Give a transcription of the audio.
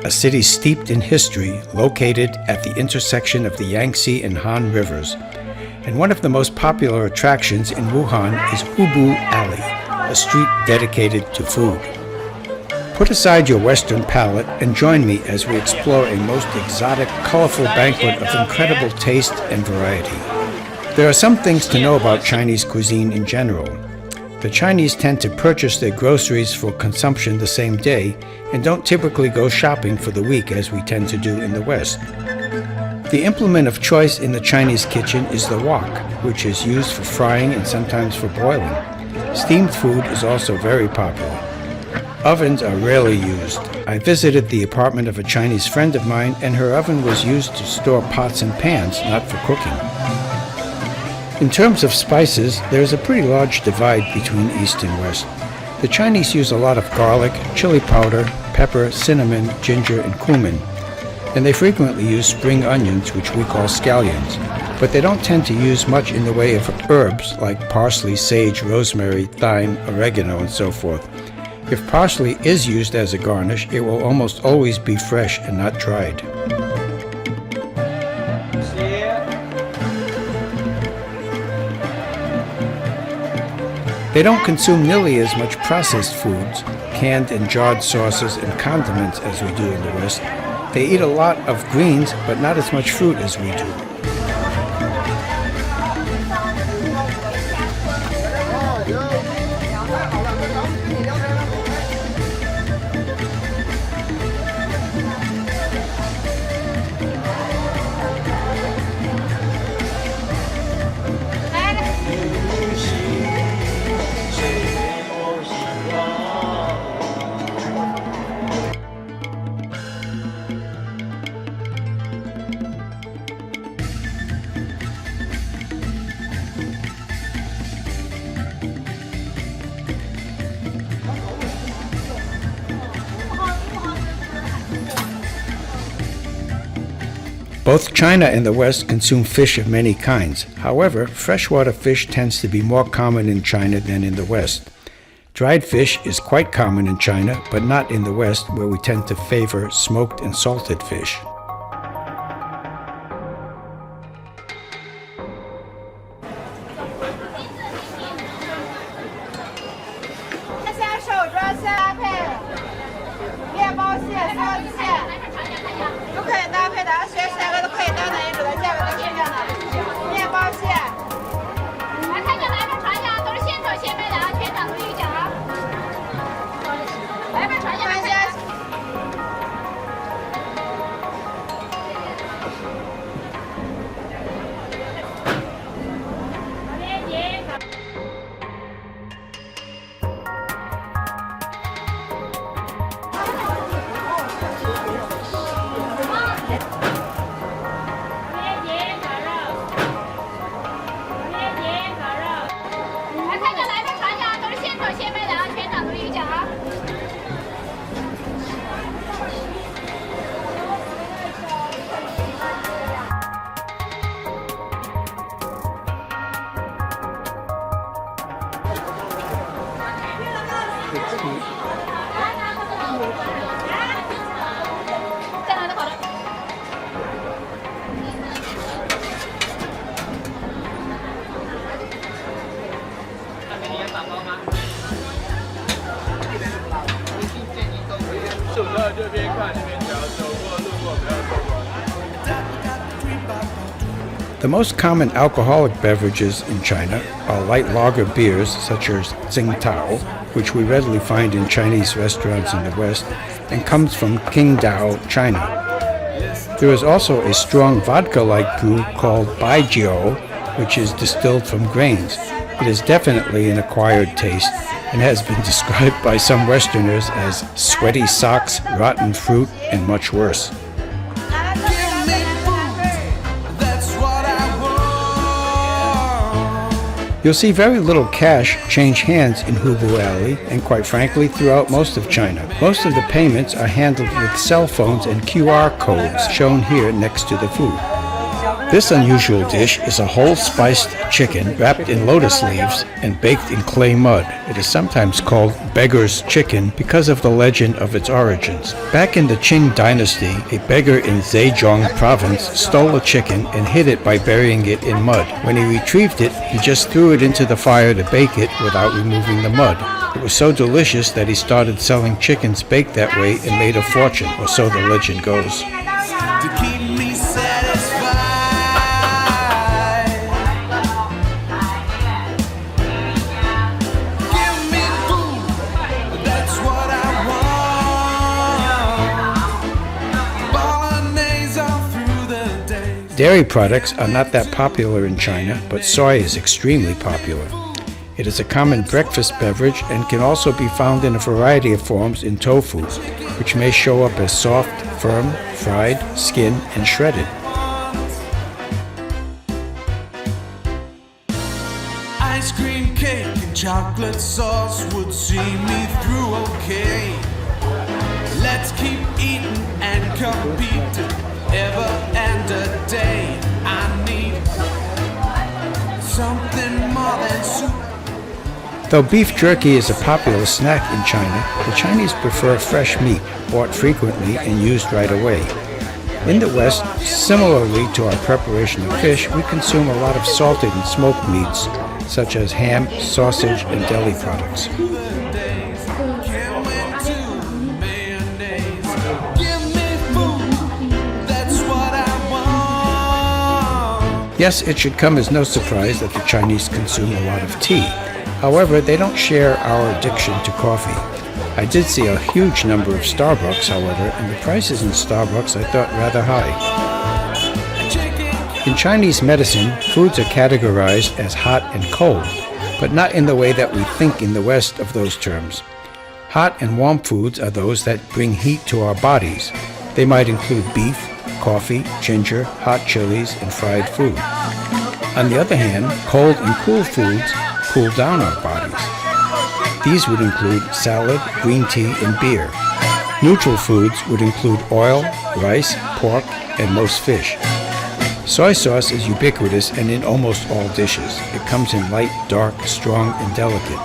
a city steeped in history located at the intersection of the Yangtze and Han rivers. And one of the most popular attractions in Wuhan is Hubei Alley, a street dedicated to food. Put aside your Western palate and join me as we explore a most exotic, colorful banquet of incredible taste and variety. There are some things to know about Chinese cuisine in general. The Chinese tend to purchase their groceries for consumption the same day and don't typically go shopping for the week as we tend to do in the West. The implement of choice in the Chinese kitchen is the wok, which is used for frying and sometimes for boiling. Steamed food is also very popular. Ovens are rarely used. I visited the apartment of a Chinese friend of mine, and her oven was used to store pots and pans, not for cooking. In terms of spices, there is a pretty large divide between East and West. The Chinese use a lot of garlic, chili powder, pepper, cinnamon, ginger, and cumin. And they frequently use spring onions, which we call scallions. But they don't tend to use much in the way of herbs like parsley, sage, rosemary, thyme, oregano, and so forth. If parsley is used as a garnish, it will almost always be fresh and not dried. They don't consume nearly as much processed foods, canned and jarred sauces and condiments as we do in the West. They eat a lot of greens, but not as much fruit as we do. Both China and the West consume fish of many kinds. However, freshwater fish tends to be more common in China than in the West. Dried fish is quite common in China, but not in the West, where we tend to favor smoked and salted fish. The most common alcoholic beverages in China are light lager beers such as Tsingtao, which we readily find in Chinese restaurants in the West, and comes from Qingdao, China. There is also a strong vodka-like brew called baijiu, which is distilled from grains. It is definitely an acquired taste and has been described by some Westerners as sweaty socks, rotten fruit, and much worse. You'll see very little cash change hands in Hubei Alley, and quite frankly, throughout most of China. Most of the payments are handled with cell phones and QR codes shown here next to the food. This unusual dish is a whole spiced chicken wrapped in lotus leaves and baked in clay mud. It is sometimes called beggar's chicken because of the legend of its origins. Back in the Qing dynasty, a beggar in Zhejiang province stole a chicken and hid it by burying it in mud. When he retrieved it, he just threw it into the fire to bake it without removing the mud. It was so delicious that he started selling chickens baked that way and made a fortune, or so the legend goes. To keep me satisfied. Give me food, that's what I want. Bolognese all through the day. Dairy products are not that popular in China, but soy is extremely popular. It is a common breakfast beverage and can also be found in a variety of forms in tofu, which may show up as soft, firm, fried, skinned, and shredded. Ice cream cake and chocolate sauce would see me through okay. Let's keep eating and competing ever and a day. I need something more than soup. Though beef jerky is a popular snack in China, the Chinese prefer fresh meat, bought frequently and used right away. In the West, similarly to our preparation of fish, we consume a lot of salted and smoked meats, such as ham, sausage, and deli products. Yes, it should come as no surprise that the Chinese consume a lot of tea. However, they don't share our addiction to coffee. I did see a huge number of Starbucks, however, and the prices in Starbucks I thought rather high. In Chinese medicine, foods are categorized as hot and cold, but not in the way that we think in the West of those terms. Hot and warm foods are those that bring heat to our bodies. They might include beef, coffee, ginger, hot chilies, and fried food. On the other hand, cold and cool foods cool down our bodies. These would include salad, green tea, and beer. Neutral foods would include oil, rice, pork, and most fish. Soy sauce is ubiquitous and in almost all dishes. It comes in light, dark, strong, and delicate.